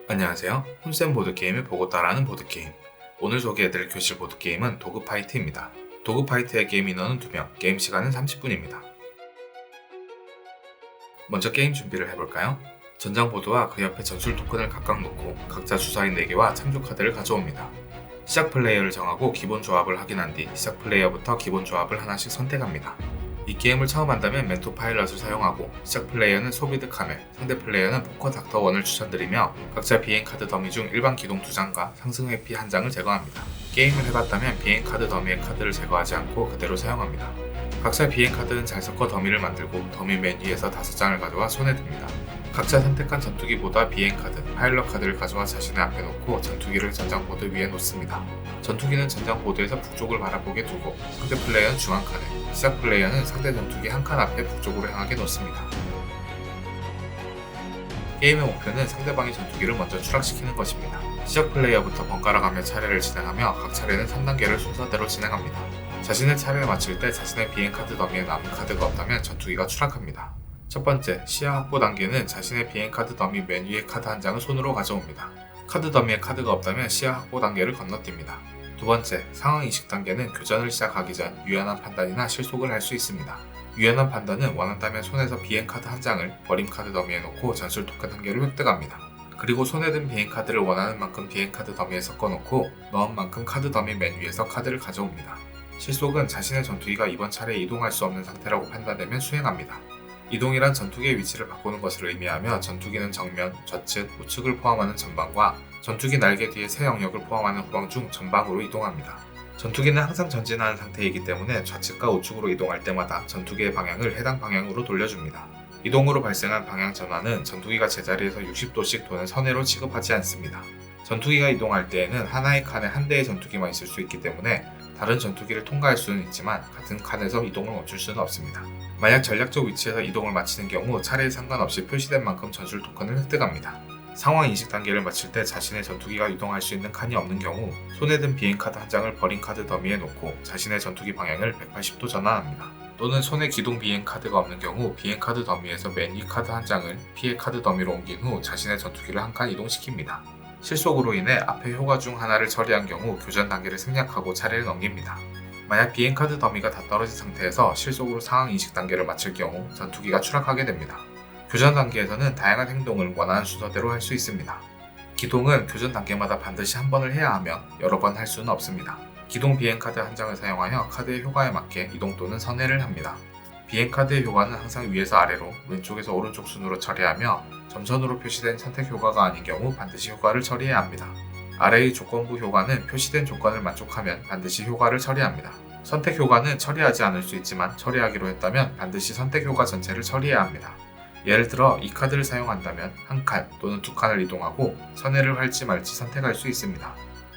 안녕하세요. 혼센 보드게임을 보고 따라하는 보드게임. 오늘 소개해드릴 교실 보드게임은 도그파이트입니다. 도그파이트의 게임 인원은 2명, 게임 시간은 30분입니다. 먼저 게임 준비를 해볼까요? 전장 보드와 그 옆에 전술 토큰을 각각 놓고 각자 주사위 4개와 참조 카드를 가져옵니다. 시작 플레이어를 정하고 기본 조합을 확인한 뒤 시작 플레이어부터 기본 조합을 하나씩 선택합니다. 이 게임을 처음 한다면 멘토 파일럿을 사용하고 시작 플레이어는 소비드 카멜, 상대 플레이어는 포커 닥터 1을 추천드리며 각자 비행 카드 더미 중 일반 기동 2장과 상승 회피 1장을 제거합니다. 게임을 해봤다면 비행 카드 더미의 카드를 제거하지 않고 그대로 사용합니다. 각자 비행 카드는 잘 섞어 더미를 만들고 더미 맨 위에서 5장을 가져와 손에 듭니다. 각자 선택한 전투기보다 비행 카드, 파일럿 카드를 가져와 자신의 앞에 놓고 전투기를 전장 보드 위에 놓습니다. 전투기는 전장 보드에서 북쪽을 바라보게 두고 상대 플레이어는 중앙 칸에, 시작 플레이어는 상대 전투기 한 칸 앞에 북쪽으로 향하게 놓습니다. 게임의 목표는 상대방의 전투기를 먼저 추락시키는 것입니다. 시작 플레이어부터 번갈아가며 차례를 진행하며 각 차례는 3단계를 순서대로 진행합니다. 자신의 차례를 마칠 때 자신의 비행 카드 더미에 남은 카드가 없다면 전투기가 추락합니다. 첫 번째, 시야 확보 단계는 자신의 비행 카드 더미 맨 위에 카드 한 장을 손으로 가져옵니다. 카드 더미에 카드가 없다면 시야 확보 단계를 건너뜁니다. 두 번째, 상황 인식 단계는 교전을 시작하기 전 유연한 판단이나 실속을 할 수 있습니다. 유연한 판단은 원한다면 손에서 비행 카드 한 장을 버림 카드 더미에 놓고 전술 토큰 한 개를 획득합니다. 그리고 손에 든 비행 카드를 원하는 만큼 비행 카드 더미에 섞어놓고 넣은 만큼 카드 더미 맨 위에서 카드를 가져옵니다. 실속은 자신의 전투기가 이번 차례에 이동할 수 없는 상태라고 판단되면 수행합니다. 이동이란 전투기의 위치를 바꾸는 것을 의미하며 전투기는 정면, 좌측, 우측을 포함하는 전방과 전투기 날개 뒤에 새 영역을 포함하는 후방 중 전방으로 이동합니다. 전투기는 항상 전진하는 상태이기 때문에 좌측과 우측으로 이동할 때마다 전투기의 방향을 해당 방향으로 돌려줍니다. 이동으로 발생한 방향 전환은 전투기가 제자리에서 60도씩 도는 선회로 취급하지 않습니다. 전투기가 이동할 때에는 하나의 칸에 한 대의 전투기만 있을 수 있기 때문에 다른 전투기를 통과할 수는 있지만 같은 칸에서 이동을 멈출 수는 없습니다. 만약 전략적 위치에서 이동을 마치는 경우 차례에 상관없이 표시된 만큼 전술 토큰을 획득합니다. 상황 인식 단계를 마칠 때 자신의 전투기가 이동할 수 있는 칸이 없는 경우 손에 든 비행 카드 한 장을 버린 카드 더미에 놓고 자신의 전투기 방향을 180도 전환합니다. 또는 손에 기동 비행 카드가 없는 경우 비행 카드 더미에서 맨 위 카드 한 장을 피해 카드 더미로 옮긴 후 자신의 전투기를 한 칸 이동시킵니다. 실속으로 인해 앞의 효과 중 하나를 처리한 경우 교전 단계를 생략하고 차례를 넘깁니다. 만약 비행 카드 더미가 다 떨어진 상태에서 실속으로 상황 인식 단계를 마칠 경우 전투기가 추락하게 됩니다. 교전 단계에서는 다양한 행동을 원하는 순서대로 할 수 있습니다. 기동은 교전 단계마다 반드시 한 번을 해야 하며 여러 번 할 수는 없습니다. 기동 비행 카드 한 장을 사용하여 카드의 효과에 맞게 이동 또는 선회를 합니다. 비행 카드의 효과는 항상 위에서 아래로, 왼쪽에서 오른쪽 순으로 처리하며 점선으로 표시된 선택 효과가 아닌 경우 반드시 효과를 처리해야 합니다. 아래의 조건부 효과는 표시된 조건을 만족하면 반드시 효과를 처리합니다. 선택 효과는 처리하지 않을 수 있지만 처리하기로 했다면 반드시 선택 효과 전체를 처리해야 합니다. 예를 들어 이 카드를 사용한다면 한 칸 또는 두 칸을 이동하고 선회를 할지 말지 선택할 수 있습니다.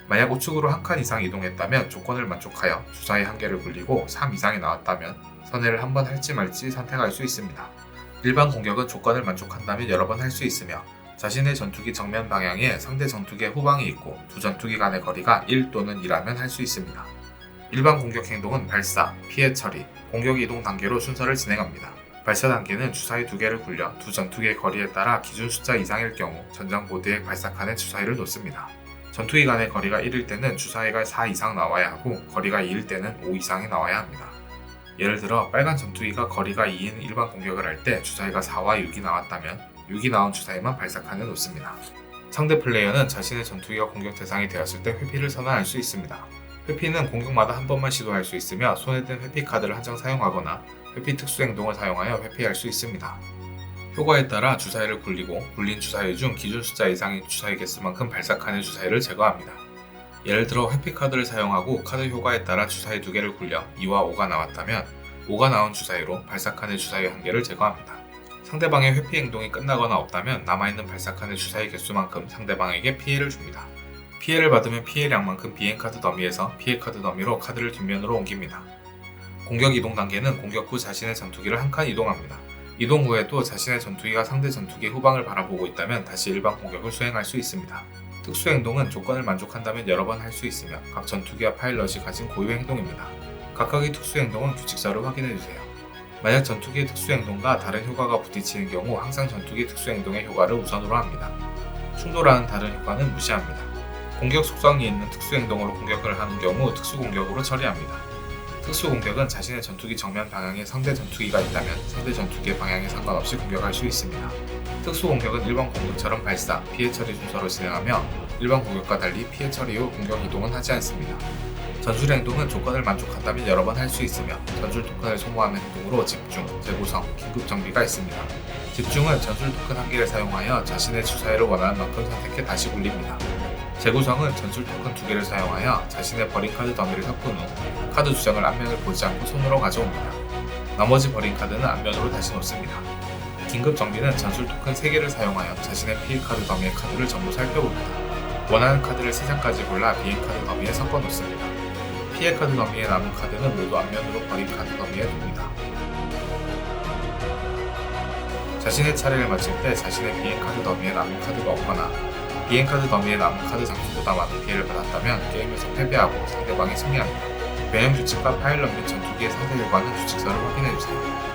만약 우측으로 한 칸 이상 이동했다면 조건을 만족하여 주사위 한 개를 굴리고 3 이상이 나왔다면 선회를 한 번 할지 말지 선택할 수 있습니다. 일반 공격은 조건을 만족한다면 여러 번 할 수 있으며 자신의 전투기 정면 방향에 상대 전투기의 후방이 있고 두 전투기 간의 거리가 1 또는 2라면 할 수 있습니다. 일반 공격 행동은 발사, 피해 처리, 공격 이동 단계로 순서를 진행합니다. 발사 단계는 주사위 2개를 굴려 두 전투기의 거리에 따라 기준 숫자 이상일 경우 전장 보드의 발사 칸에 주사위를 놓습니다. 전투기 간의 거리가 1일 때는 주사위가 4 이상 나와야 하고 거리가 2일 때는 5 이상이 나와야 합니다. 예를 들어 빨간 전투기가 거리가 2인 일반 공격을 할 때 주사위가 4와 6이 나왔다면 6이 나온 주사위만 발사칸에 놓습니다. 상대 플레이어는 자신의 전투기가 공격 대상이 되었을 때 회피를 선언할 수 있습니다. 회피는 공격마다 한 번만 시도할 수 있으며 손에 든 회피 카드를 한 장 사용하거나 회피 특수 행동을 사용하여 회피할 수 있습니다. 효과에 따라 주사위를 굴리고 굴린 주사위 중 기준 숫자 이상의 주사위 개수만큼 발사칸의 주사위를 제거합니다. 예를 들어 회피 카드를 사용하고 카드 효과에 따라 주사위 2개를 굴려 2와 5가 나왔다면 5가 나온 주사위로 발사칸의 주사위 1개를 제거합니다. 상대방의 회피 행동이 끝나거나 없다면 남아있는 발사칸의 주사위 개수만큼 상대방에게 피해를 줍니다. 피해를 받으면 피해량만큼 비행 카드 더미에서 피해 카드 더미로 카드를 뒷면으로 옮깁니다. 공격 이동 단계는 공격 후 자신의 전투기를 한 칸 이동합니다. 이동 후에도 자신의 전투기가 상대 전투기의 후방을 바라보고 있다면 다시 일반 공격을 수행할 수 있습니다. 특수 행동은 조건을 만족한다면 여러 번 할 수 있으며 각 전투기와 파일럿이 가진 고유 행동입니다. 각각의 특수 행동은 규칙서를 확인해주세요. 만약 전투기의 특수 행동과 다른 효과가 부딪히는 경우 항상 전투기 특수 행동의 효과를 우선으로 합니다. 충돌하는 다른 효과는 무시합니다. 공격 속성이 있는 특수 행동으로 공격을 하는 경우 특수 공격으로 처리합니다. 특수 공격은 자신의 전투기 정면 방향에 상대 전투기가 있다면 상대 전투기의 방향에 상관없이 공격할 수 있습니다. 특수 공격은 일반 공격처럼 발사, 피해 처리 순서로 진행하며 일반 공격과 달리 피해 처리 후 공격 이동은 하지 않습니다. 전술 행동은 조건을 만족한다면 여러 번 할 수 있으며 전술 토큰을 소모하는 행동으로 집중, 재구성, 긴급 정비가 있습니다. 집중은 전술 토큰 한 개를 사용하여 자신의 주사위를 원하는 만큼 선택해 다시 굴립니다. 재구성은 전술 토큰 2개를 사용하여 자신의 버린 카드 더미를 섞은 후 카드 2장을 앞면을 보지 않고 손으로 가져옵니다. 나머지 버린 카드는 앞면으로 다시 놓습니다. 긴급 정비는 전술 토큰 3개를 사용하여 자신의 피해 카드 더미의 카드를 전부 살펴봅니다. 원하는 카드를 3장까지 골라 비행 카드 더미에 섞어 놓습니다. 피해 카드 더미에 남은 카드는 모두 앞면으로 버린 카드 더미에 둡니다. 자신의 차례를 마칠 때 자신의 비행 카드 더미에 남은 카드가 없거나 비행 카드 더미에 남은 카드 장수보다 많은 피해를 받았다면 게임에서 패배하고 상대방이 승리합니다. 변형 규칙과 파일럿 및 전투기의 상세 일과는 규칙서를 확인해주세요.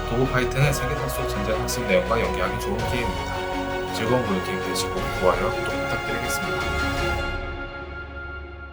도구 파이트는 세계사 속 전쟁 학습 내용과 연계하기 좋은 게임입니다. 즐거운 보드게임 되시고 좋아요, 구독 부탁드리겠습니다.